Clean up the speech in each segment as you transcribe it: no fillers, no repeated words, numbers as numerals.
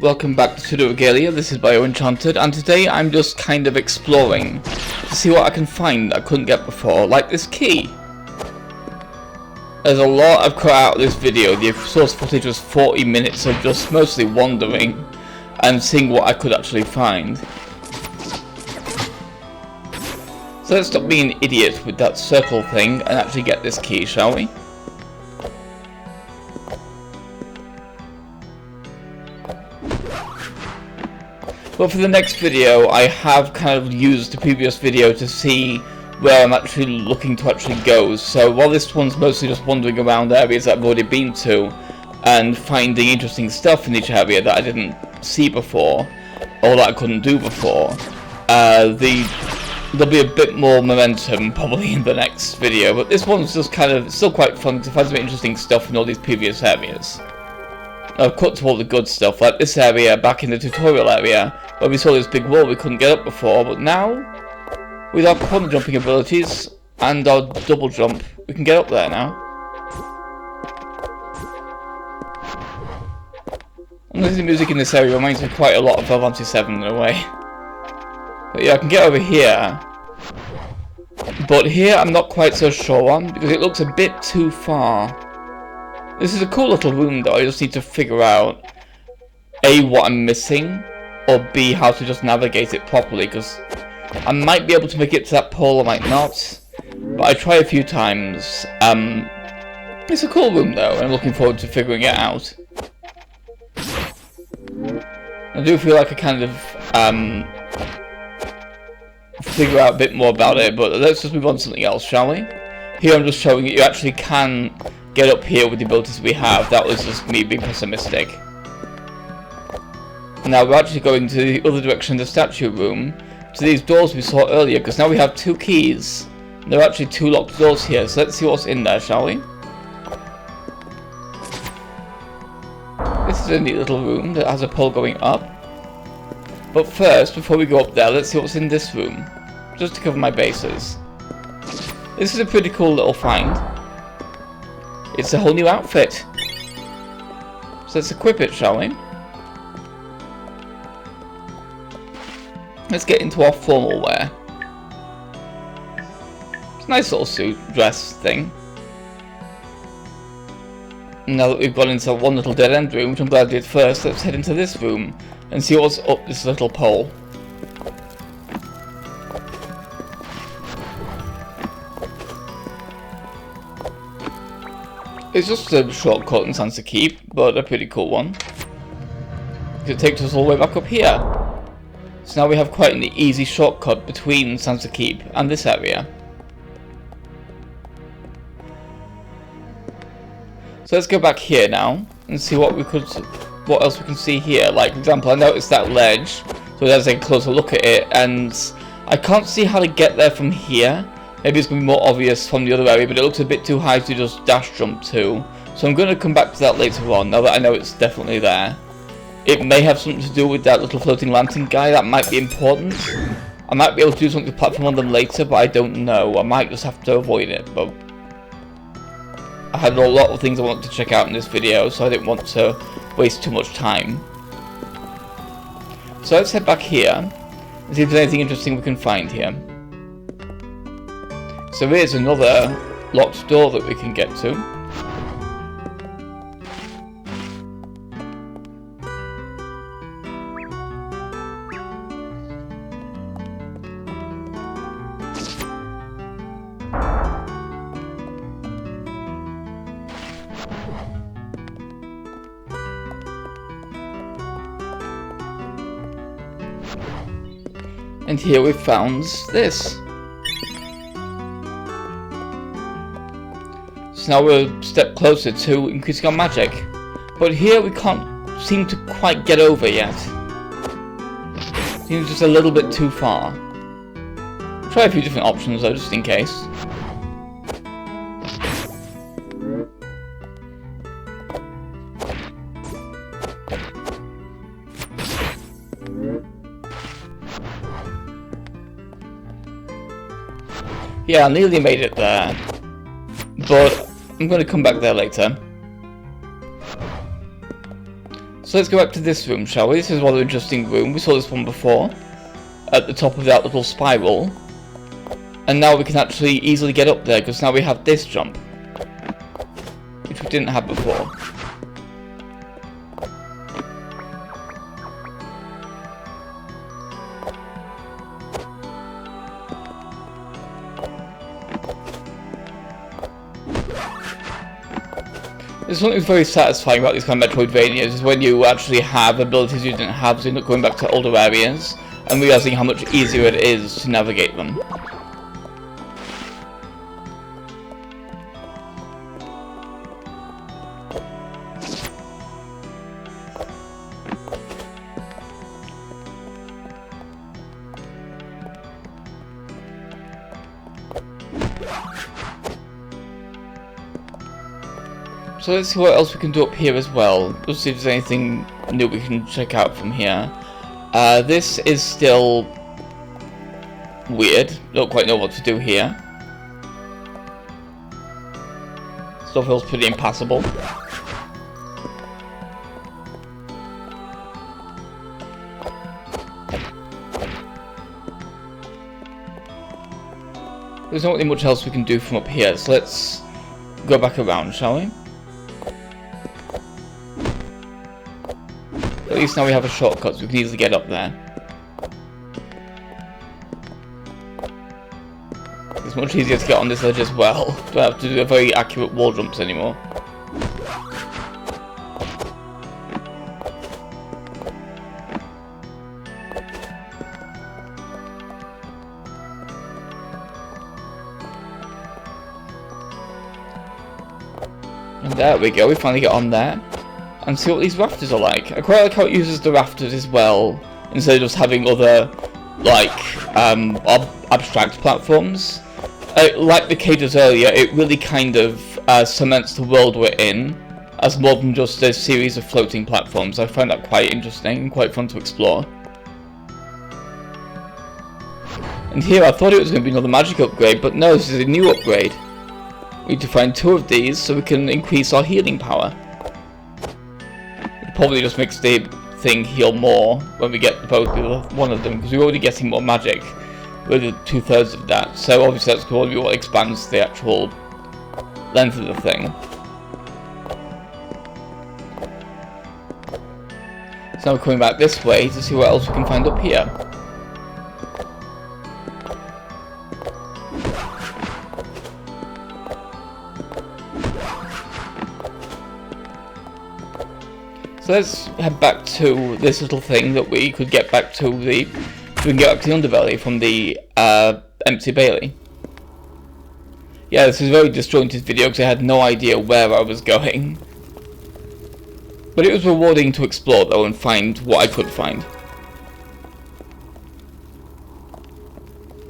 Welcome back to Pseudoregalia. This is BioEnchanted, and today I'm just kind of exploring to see what I can find that I couldn't get before, like this key. There's a lot I've cut out of this video. The source footage was 40 minutes of just mostly wandering and seeing what I could actually find. So let's stop being an idiot with that circle thing and actually get this key, shall we? But for the next video, I have kind of used the previous video to see where I'm actually looking to actually go. So while this one's mostly just wandering around areas that I've already been to and finding interesting stuff in each area that I didn't see before or that I couldn't do before, there'll be a bit more momentum probably in the next video. But this one's just kind of still quite fun because I find some interesting stuff in all these previous areas. I've cut to all the good stuff, like this area back in the tutorial area, where we saw this big wall we couldn't get up before, but now, with our corner jumping abilities and our double jump, we can get up there now. And the music in this area reminds me quite a lot of Final Fantasy 7 in a way. But yeah, I can get over here. But here I'm not quite so sure on, because it looks a bit too far. This is a cool little room though, I just need to figure out A, what I'm missing, or B, how to just navigate it properly, because I might be able to make it to that pole, I might not, but I try a few times. It's a cool room though, and I'm looking forward to figuring it out. I do feel like I kind of figure out a bit more about it, but let's just move on to something else, shall we? Here I'm just showing you actually can get up here with the abilities we have. That was just me being pessimistic. Now we're actually going to the other direction of the statue room, to these doors we saw earlier, because now we have two keys. There are actually two locked doors here, so let's see what's in there, shall we? This is a neat little room that has a pole going up. But first, before we go up there, let's see what's in this room, just to cover my bases. This is a pretty cool little find. It's a whole new outfit. So let's equip it, shall we? Let's get into our formal wear. It's a nice little suit, dress thing. Now that we've gone into one little dead end room, which I'm glad I did first, let's head into this room and see what's up this little pole. It's just a shortcut in Sansa Keep, but a pretty cool one. It takes us all the way back up here. So now we have quite an easy shortcut between Sansa Keep and this area. So let's go back here now and see what else we can see here. Like, for example, I noticed that ledge, so let's take a closer look at it, and I can't see how to get there from here. Maybe it's going to be more obvious from the other area, but it looks a bit too high to just dash jump to. So I'm going to come back to that later on, now that I know it's definitely there. It may have something to do with that little floating lantern guy, that might be important. I might be able to do something to platform on them later, but I don't know. I might just have to avoid it, but I had a lot of things I wanted to check out in this video, so I didn't want to waste too much time. So let's head back here and see if there's anything interesting we can find here. So here's another locked door that we can get to. And here we've found this. So now we're a step closer to increasing our magic. But here we can't seem to quite get over yet. Seems just a little bit too far. Try a few different options though, just in case. Yeah, I nearly made it there, but I'm going to come back there later. So let's go back to this room, shall we? This is a rather interesting room. We saw this one before, at the top of that little spiral. And now we can actually easily get up there, because now we have this jump, which we didn't have before. There's something very satisfying about these kind of Metroidvanias, is when you actually have abilities you didn't have, so you're not going back to older areas, and realizing how much easier it is to navigate them. So let's see what else we can do up here as well. We'll see if there's anything new we can check out from here. This is still weird. Don't quite know what to do here. Still feels pretty impassable. There's not really much else we can do from up here, so let's go back around, shall we? At least now we have a shortcut, so we can easily get up there. It's much easier to get on this ledge as well. Don't have to do very accurate wall jumps anymore. And there we go, we finally get on there. And see what these rafters are like. I quite like how it uses the rafters as well, instead of just having other, like, abstract platforms. Like the cages earlier, it really kind of cements the world we're in, as more than just a series of floating platforms. I find that quite interesting and quite fun to explore. And here I thought it was going to be another magic upgrade, but no, this is a new upgrade. We need to find 2 of these so we can increase our healing power. Probably just makes the thing heal more when we get both one of them, because we're already getting more magic with 2/3 of that, so obviously that's probably what expands the actual length of the thing. So now we're coming back this way to see what else we can find up here. So let's head back to this little thing that we could get back to the... we can get back to the underbelly from the empty Bailey. Yeah, this is a very disjointed video because I had no idea where I was going. But it was rewarding to explore though and find what I could find.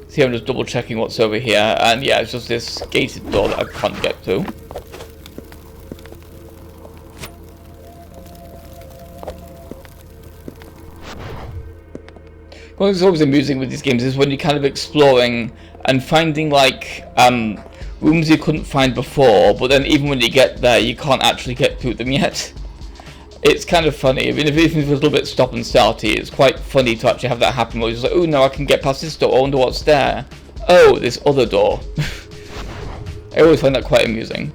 See, I'm just double checking what's over here, and yeah, it's just this gated door that I can't get to. What's always amusing with these games is when you're kind of exploring and finding like rooms you couldn't find before, but then even when you get there you can't actually get through them yet. It's kind of funny. I mean, even if it's a little bit stop and starty, it's quite funny to actually have that happen where you're just like, oh no, I can get past this door, I wonder what's there. Oh, this other door. I always find that quite amusing.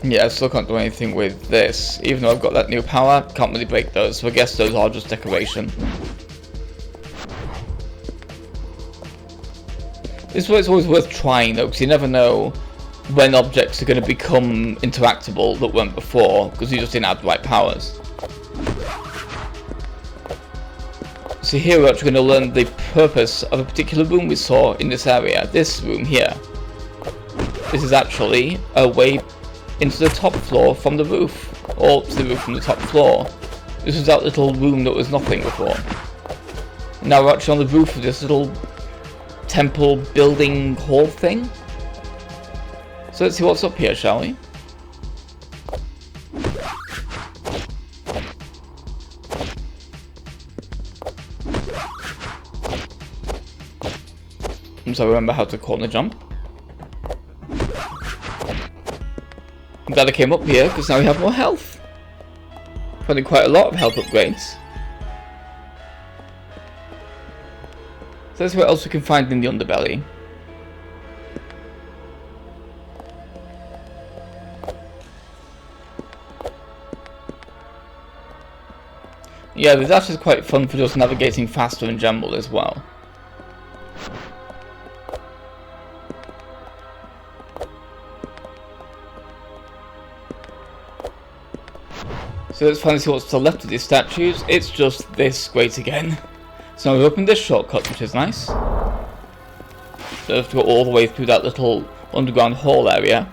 Yeah, I still can't do anything with this. Even though I've got that new power, can't really break those, so I guess those are just decoration. This is why it's always worth trying though, because you never know when objects are going to become interactable that weren't before, because you just didn't have the right powers. So here we're actually going to learn the purpose of a particular room we saw in this area, this room here. This is actually a way into the top floor from the roof, or to the roof from the top floor. This was that little room that was nothing before. Now we're actually on the roof of this little temple building hall thing. So let's see what's up here, shall we? So remember how to corner jump. I'm glad I came up here, because now we have more health. Finding quite a lot of health upgrades. So let's see what else we can find in the underbelly. Yeah, this dash is quite fun for just navigating faster in general as well. So let's finally see what's to the left of these statues. It's just this grate again. So now we've opened this shortcut, which is nice. So we have to go all the way through that little underground hall area.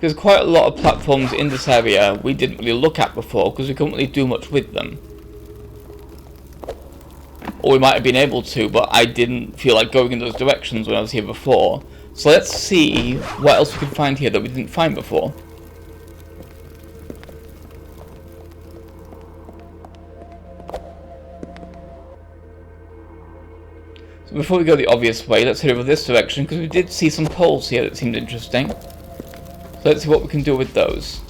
There's quite a lot of platforms in this area we didn't really look at before because we couldn't really do much with them. Or we might have been able to, but I didn't feel like going in those directions when I was here before. So let's see what else we can find here that we didn't find before. So before we go the obvious way, let's head over this direction because we did see some poles here that seemed interesting. So let's see what we can do with those.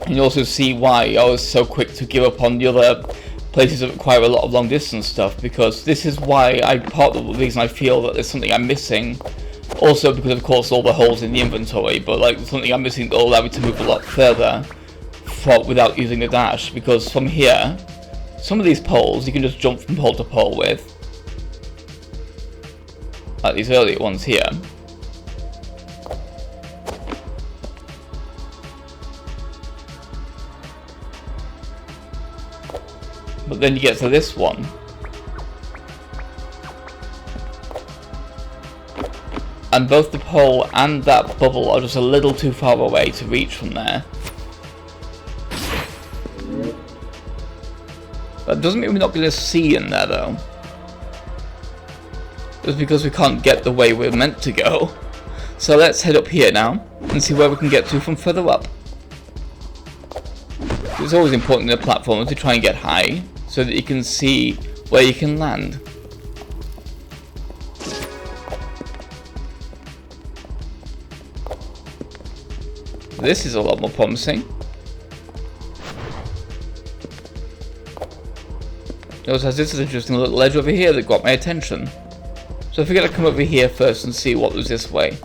And you also see why I was so quick to give up on the other places that require a lot of long distance stuff, because this is why part of the reason I feel that there's something I'm missing. Also because of course all the holes in the inventory, but like something I'm missing that will allow me to move a lot further without using the dash, because from here, some of these poles you can just jump from pole to pole with. Like these earlier ones here. But then you get to this one. And both the pole and that bubble are just a little too far away to reach from there. That doesn't mean we're not going to see in there though. Just because we can't get the way we're meant to go. So let's head up here now and see where we can get to from further up. It's always important in a platform to try and get high, so that you can see where you can land. This is a lot more promising. Notice this is an interesting little ledge over here that got my attention. So I figured I'd come over here first and see what was this way.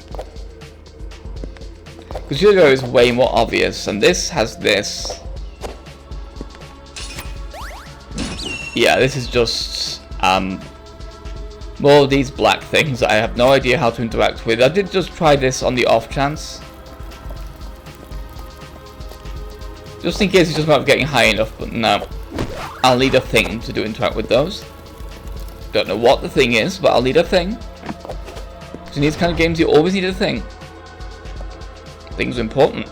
Because the other is way more obvious, and this has this. Yeah, this is just more of these black things that I have no idea how to interact with. I did just try this on the off chance, just in case it's just a matter of getting high enough, but no. I'll need a thing to interact with those. Don't know what the thing is, but I'll need a thing. Because in these kind of games you always need a thing. Things are important.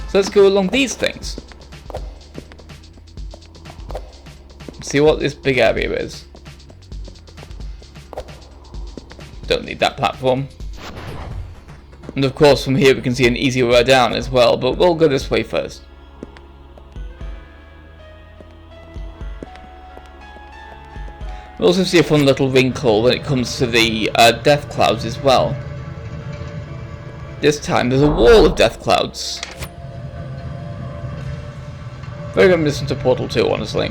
So let's go along these things. See what this big area is. Don't need that platform. And of course from here we can see an easier way down as well, but we'll go this way first. We also see a fun little wrinkle when it comes to the death clouds as well. This time there's a wall of death clouds. Very reminiscent to Portal 2, honestly.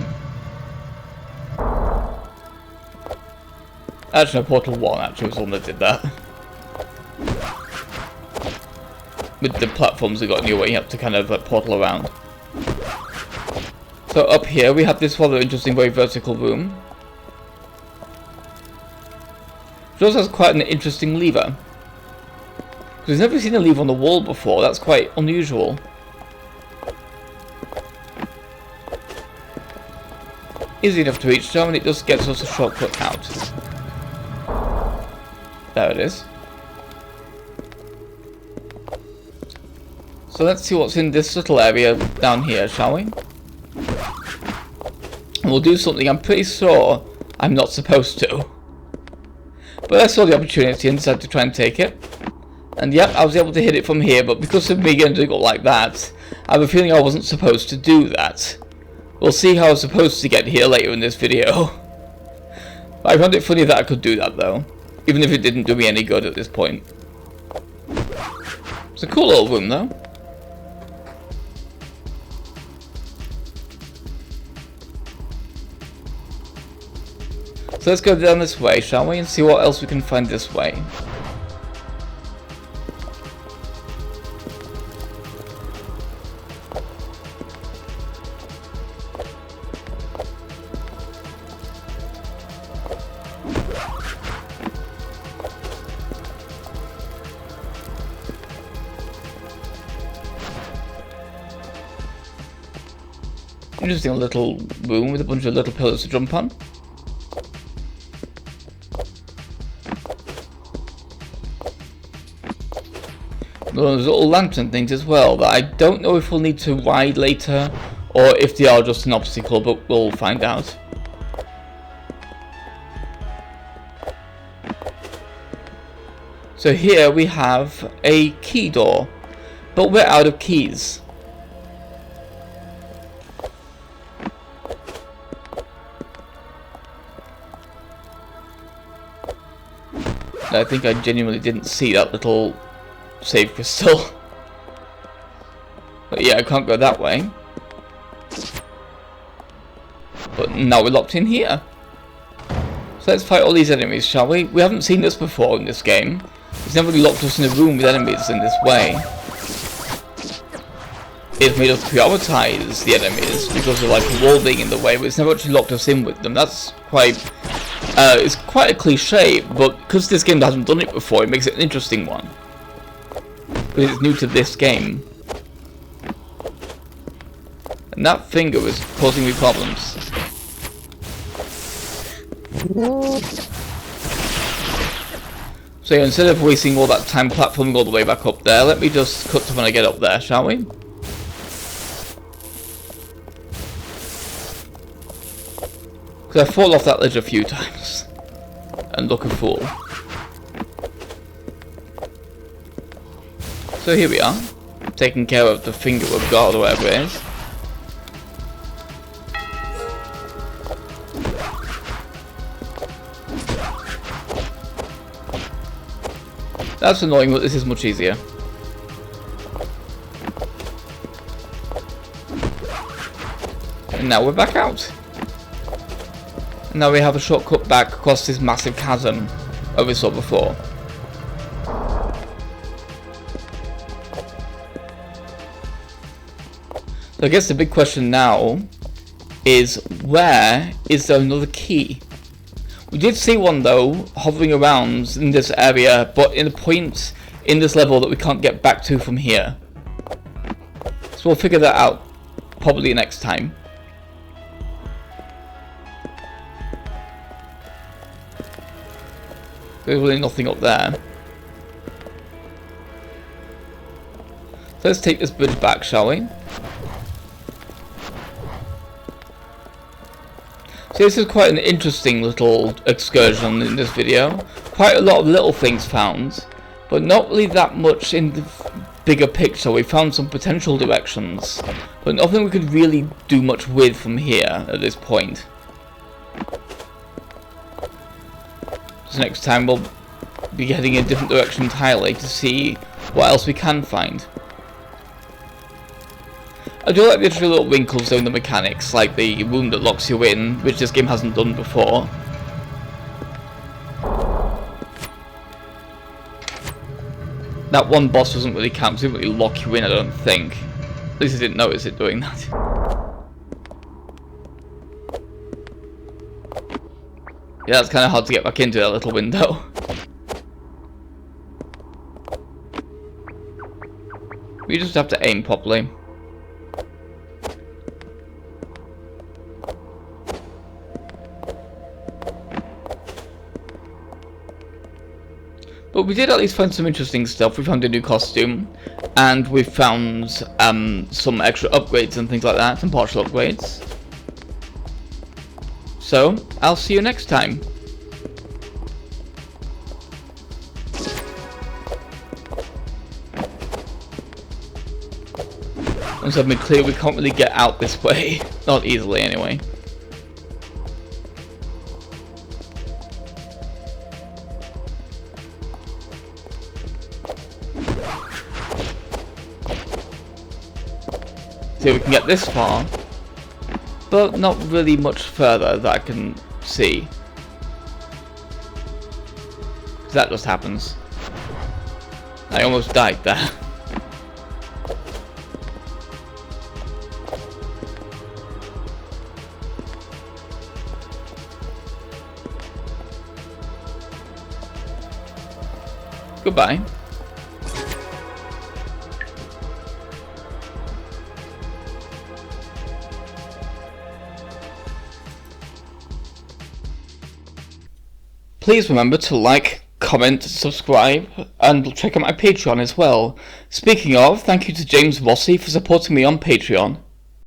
Actually, no, Portal 1 actually was the one that did that. With the platforms that got in your way, you have to kind of portal around. So up here we have this rather interesting, very vertical room. It also has quite an interesting lever. Because we've never seen a lever on the wall before, that's quite unusual. Easy enough to reach though, and it just gets us a shortcut out. There it is. So let's see what's in this little area down here, shall we? And we'll do something I'm pretty sure I'm not supposed to. But I saw the opportunity and decided to try and take it. And yep, I was able to hit it from here, but because of me getting it like that, I have a feeling I wasn't supposed to do that. We'll see how I was supposed to get here later in this video. I found it funny that I could do that though, even if it didn't do me any good at this point. It's a cool little room though. So let's go down this way, shall we, and see what else we can find this way. Interesting little room with a bunch of little pillars to jump on. Those little lantern things as well that I don't know if we'll need to ride later or if they are just an obstacle, but we'll find out. So here we have a key door, but we're out of keys. I think I genuinely didn't see that little save crystal. But yeah, I can't go that way. But now we're locked in here. So let's fight all these enemies, shall we? We haven't seen this before in this game. It's never really locked us in a room with enemies in this way. It's made us prioritize the enemies because of like a wall being in the way, but it's never actually locked us in with them. That's quite... it's quite a cliche, but because this game hasn't done it before, it makes it an interesting one. Because it's new to this game. And that finger is causing me problems. So yeah, instead of wasting all that time platforming all the way back up there, let me just cut to when I get up there, shall we? Because I fall off that ledge a few times. And look a fool. So here we are. Taking care of the finger of God or whatever it is. That's annoying, but this is much easier. And now we're back out. And now we have a shortcut back across this massive chasm that we saw before. So I guess the big question now is, where is there another key? We did see one though, hovering around in this area, but in a point in this level that we can't get back to from here. So we'll figure that out probably next time. There's really nothing up there. So let's take this bridge back, shall we? So this is quite an interesting little excursion in this video. Quite a lot of little things found, but not really that much in the bigger picture. We found some potential directions, but nothing we could really do much with from here at this point. So next time we'll be heading in a different direction entirely to see what else we can find. I do like the extra little wrinkles though in the mechanics, like the room that locks you in, which this game hasn't done before. That one boss doesn't really count, it didn't really lock you in, I don't think. At least I didn't notice it doing that. Yeah, that's kind of hard to get back into that little window. We just have to aim properly. But we did at least find some interesting stuff. We found a new costume, and we found some extra upgrades and things like that, some partial upgrades. So, I'll see you next time. Once I've been clear, we can't really get out this way. Not easily, anyway. So we can get this far, but not really much further that I can see. Because that just happens. I almost died there. Goodbye. Please remember to like, comment, subscribe, and check out my Patreon as well. Speaking of, thank you to James Rossi for supporting me on Patreon.